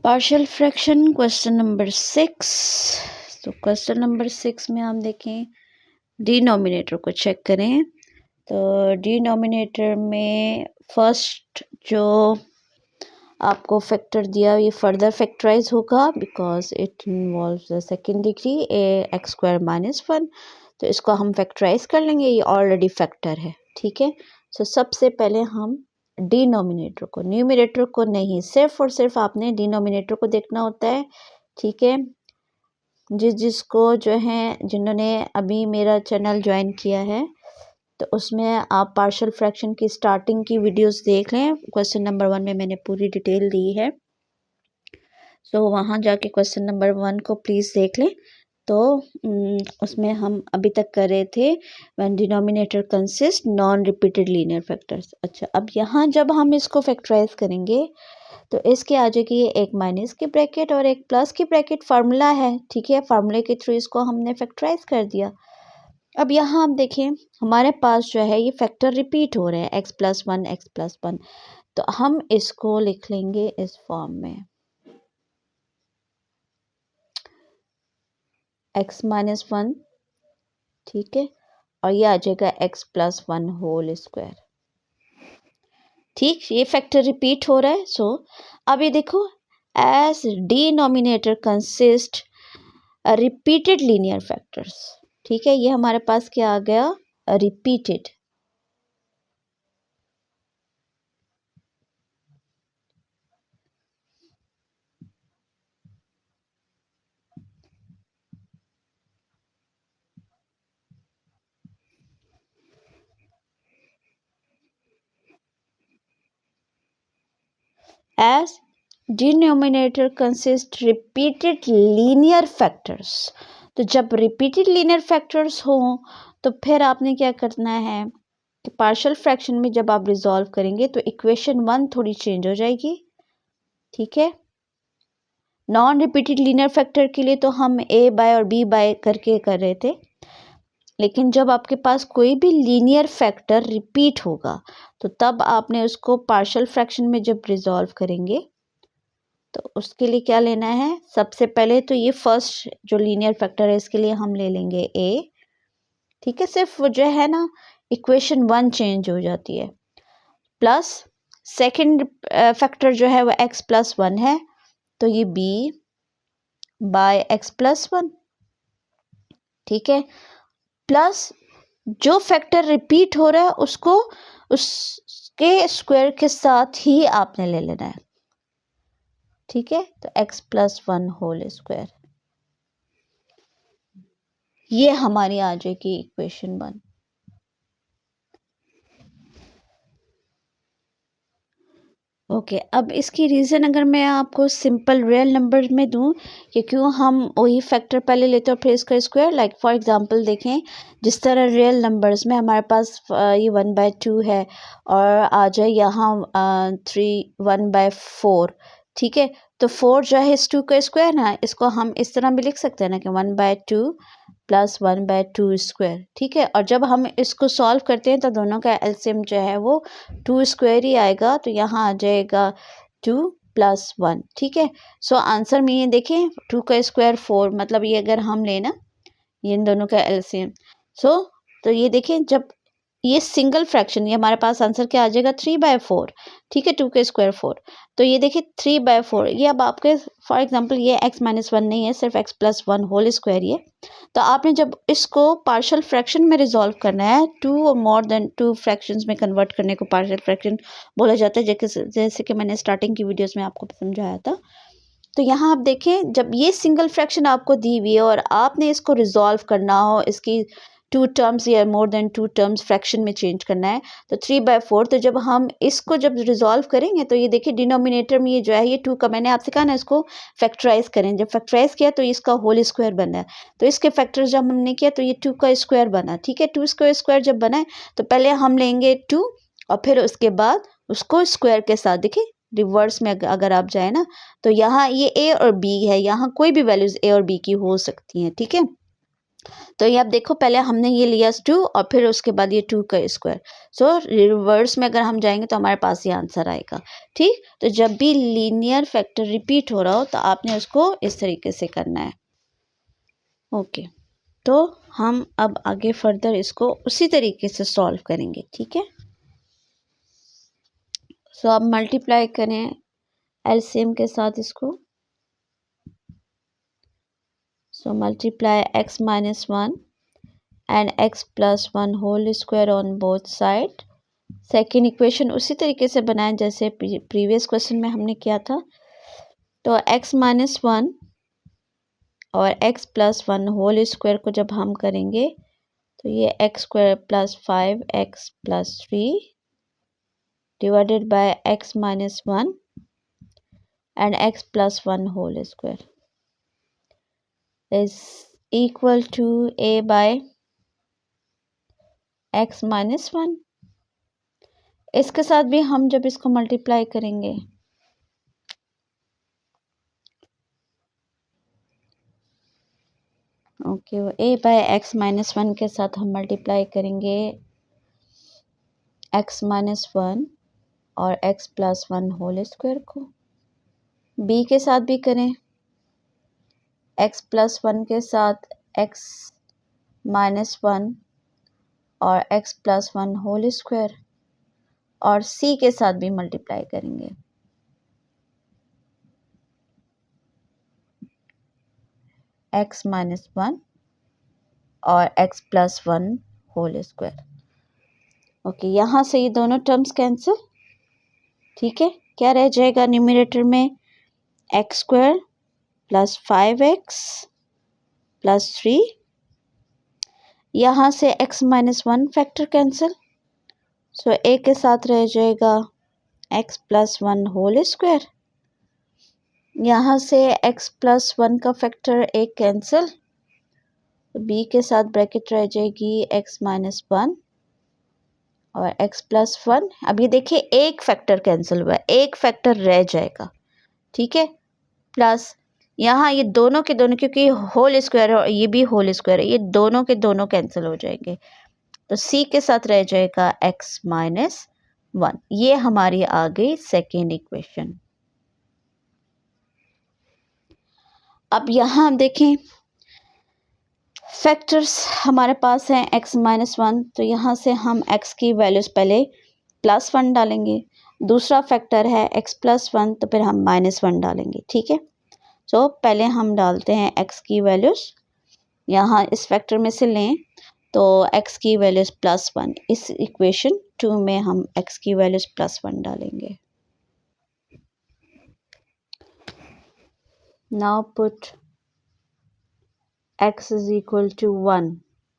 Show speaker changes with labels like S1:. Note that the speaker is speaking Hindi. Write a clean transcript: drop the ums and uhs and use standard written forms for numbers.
S1: Partial fraction question number 6। तो क्वेश्चन नंबर 6 में हम देखें डिनोमिनेटर को चेक करें। तो डिनोमिनेटर में फर्स्ट जो आपको फैक्टर दिया ये फर्दर फैक्टराइज होगा because it involves the second degree x square minus 1। तो इसको हम फैक्टराइज कर लेंगे, ये ऑलरेडी फैक्टर है। ठीक है, सो सबसे पहले हम डिनोमिनेटर को, न्यूमरेटर को नहीं, सिर्फ और सिर्फ आपने डिनोमिनेटर को देखना होता है। ठीक है, जिसको जो है जिन्होंने अभी मेरा चैनल ज्वाइन किया है तो उसमें आप पार्शियल फ्रैक्शन की स्टार्टिंग की वीडियोस देख लें। क्वेश्चन नंबर 1 में मैंने पूरी डिटेल दी है, सो वहाँ जाके क्वेश्चन नंबर 1 को प्लीज़ देख लें। तो उसमें हम अभी तक कर रहे थे when denominator consist non repeated linear factors. अच्छा, अब यहाँ जब हम इसको फैक्टराइज करेंगे तो इसके आ जाएगी एक माइनस की ब्रैकेट और एक प्लस की ब्रैकेट, फार्मूला है। ठीक है, फार्मूले के थ्रू इसको हमने फैक्टराइज कर दिया। अब यहाँ आप देखें हमारे पास जो है ये फैक्टर रिपीट हो रहे हैं x प्लस 1 x प्लस 1। तो हम इसको लिख लेंगे इस फॉर्म में x माइनस 1, ठीक है, और ये आ जाएगा x प्लस 1 होल स्क्वायर। ठीक, ये फैक्टर रिपीट हो रहा है। सो अब ये देखो as denominator consist repeated linear factors. ठीक है, ये हमारे पास क्या आ गया, repeated. As denominator consists repeated linear factors। तो जब repeated linear factors हो तो फिर आपने क्या करना है कि पार्शियल फ्रैक्शन में जब आप रिजॉल्व करेंगे तो इक्वेशन 1 थोड़ी चेंज हो जाएगी। ठीक है, नॉन रिपीटेड लीनियर फैक्टर के लिए तो हम a बाय और b बाय करके कर रहे थे, लेकिन जब आपके पास कोई भी लीनियर फैक्टर रिपीट होगा तो तब आपने उसको पार्शियल फ्रैक्शन में जब रिजॉल्व करेंगे तो उसके लिए क्या लेना है, सबसे पहले तो ये फर्स्ट जो लीनियर फैक्टर है इसके लिए हम ले लेंगे a। ठीक है, सिर्फ जो है ना इक्वेशन 1 चेंज हो जाती है, प्लस सेकंड फैक्टर जो है वो x प्लस 1 है तो ये b बाय x प्लस 1। ठीक है, प्लस जो फैक्टर रिपीट हो रहा है उसको उसके स्क्वायर के साथ ही आपने ले लेना है। ठीक है, तो x प्लस 1 होल स्क्वायर, ये हमारी आ जाएगी इक्वेशन 1। ओके, अब इसकी रीज़न अगर मैं आपको सिंपल रियल नंबर में दूं कि क्यों हम वही फैक्टर पहले लेते हैं और फिर इसका स्क्वायर, लाइक फॉर एग्जांपल देखें जिस तरह रियल नंबर्स में हमारे पास ये 1/2 है और आ जाए यहाँ 1/4। ठीक है, तो 4 जो है इस 2 का स्क्वायर ना, इसको हम इस तरह भी लिख सकते हैं ना कि 1/2 प्लस 1/2 स्क्वायर। ठीक है, और जब हम इसको सॉल्व करते हैं तो दोनों का एलसीएम जो है वो 2 स्क्वायर ही आएगा, तो यहाँ आ जाएगा 2 प्लस 1। ठीक है, सो आंसर में ये देखें 2 का स्क्वायर 4, मतलब ये अगर हम लेना ये इन दोनों का एलसीएम, सो तो ये देखें जब ये सिंगल फ्रैक्शन, ये हमारे पास आंसर क्या आ जाएगा 3/4। ठीक है, 2 का स्क्वायर 4, तो ये देखिए 3/4, ये अब आपके फॉर एग्जांपल ये x माइनस 1 नहीं है, सिर्फ x प्लस 1 होल स्क्वायर ये। तो आपने जब इसको पार्शियल फ्रैक्शन में रिजॉल्व करना है, 2 और मोर देन 2 फ्रैक्शंस में कन्वर्ट करने को पार्शियल फ्रैक्शन बोला जाता है, जैसे कि मैंने स्टार्टिंग की वीडियोस में आपको समझाया था। तो यहाँ आप देखें जब ये सिंगल फ्रैक्शन आपको दी हुई है और आपने इसको रिजॉल्व करना हो, इसकी 2 टर्म्स या मोर देन 2 टर्म्स फ्रैक्शन में चेंज करना है, तो 3/4। तो जब हम इसको जब रिजॉल्व करेंगे तो ये देखिए डिनोमिनेटर में ये जो है ये 2 का, मैंने आपसे कहा ना इसको फैक्टराइज करें, जब फैक्टराइज किया तो इसका होल स्क्वायर बना है, तो इसके फैक्टर जब हमने किया तो ये 2 का स्क्वायर बना। ठीक है, 2 का स्क्वायर जब बना है तो पहले हम लेंगे 2 और फिर उसके बाद उसको स्क्वायर के साथ, देखिए रिवर्स में अगर आप जाए ना तो यहाँ ये a और b है, यहाँ कोई भी वैल्यूज a और b की हो सकती हैं। ठीक है, तो ये आप देखो, पहले हमने ये लिया 2 और फिर उसके बाद ये 2 का स्क्वायर। सो रिवर्स में अगर हम जाएंगे तो हमारे पास ये आंसर आएगा। ठीक, तो जब भी लीनियर फैक्टर रिपीट हो रहा हो तो आपने उसको इस तरीके से करना है। ओके, तो हम अब आगे फर्दर इसको उसी तरीके से सॉल्व करेंगे। ठीक है, सो अब मल्टीप्लाई करें एलसीएम के साथ इसको। So multiply x minus 1 and x plus 1 whole square on both side। Second equation उसी तरीके से बनाएं जैसे प्रीवियस क्वेश्चन में हमने किया था। तो x minus 1 और x plus 1 होल स्क्वायर को जब हम करेंगे तो ये x square plus 5x plus 3 divided by x minus 1 and x plus 1 whole square is equal to a by x minus 1। इसके साथ भी हम जब इसको मल्टीप्लाई करेंगे okay, a by x minus 1 के साथ हम मल्टीप्लाई करेंगे x माइनस 1 और x प्लस 1 होल स्क्वायर को। b के साथ भी करें x प्लस 1 के साथ x माइनस 1 और x प्लस 1 होल स्क्वायर, और c के साथ भी मल्टीप्लाई करेंगे x माइनस 1 और x plus 1 whole square. Okay, यहाँ से ये दोनों टर्म्स कैंसिल। ठीक है, क्या रह जाएगा न्यूमरेटर में x square plus 5x plus 3। यहाँ से x minus 1 factor cancel, so a के साथ रह जाएगा x प्लस 1 होल स्क्वायर। यहाँ से x प्लस 1 का फैक्टर एक कैंसिल, तो b के साथ ब्रैकेट रह जाएगी x माइनस 1 और x प्लस 1। अब ये देखिए एक फैक्टर कैंसिल हुआ है, एक फैक्टर रह जाएगा। ठीक है, प्लस यहाँ ये दोनों के दोनों, क्योंकि होल स्क्वायर है और ये भी होल स्क्वायर है, ये दोनों के दोनों कैंसिल हो जाएंगे, तो c के साथ रह जाएगा x माइनस 1। ये हमारी आ गई सेकेंड इक्वेशन। अब यहाँ हम देखें फैक्टर्स हमारे पास हैं x माइनस 1, तो यहाँ से हम x की वैल्यूज़ पहले प्लस 1 डालेंगे, दूसरा फैक्टर है x प्लस 1, तो फिर हम माइनस 1 डालेंगे। ठीक है, तो पहले हम डालते हैं x की वैल्यूज़, यहाँ इस फैक्टर में से लें तो x की वैल्यूज़ प्लस 1, इस इक्वेशन 2 में हम x की वैल्यूज़ प्लस 1 डालेंगे। Now put x is equal to 1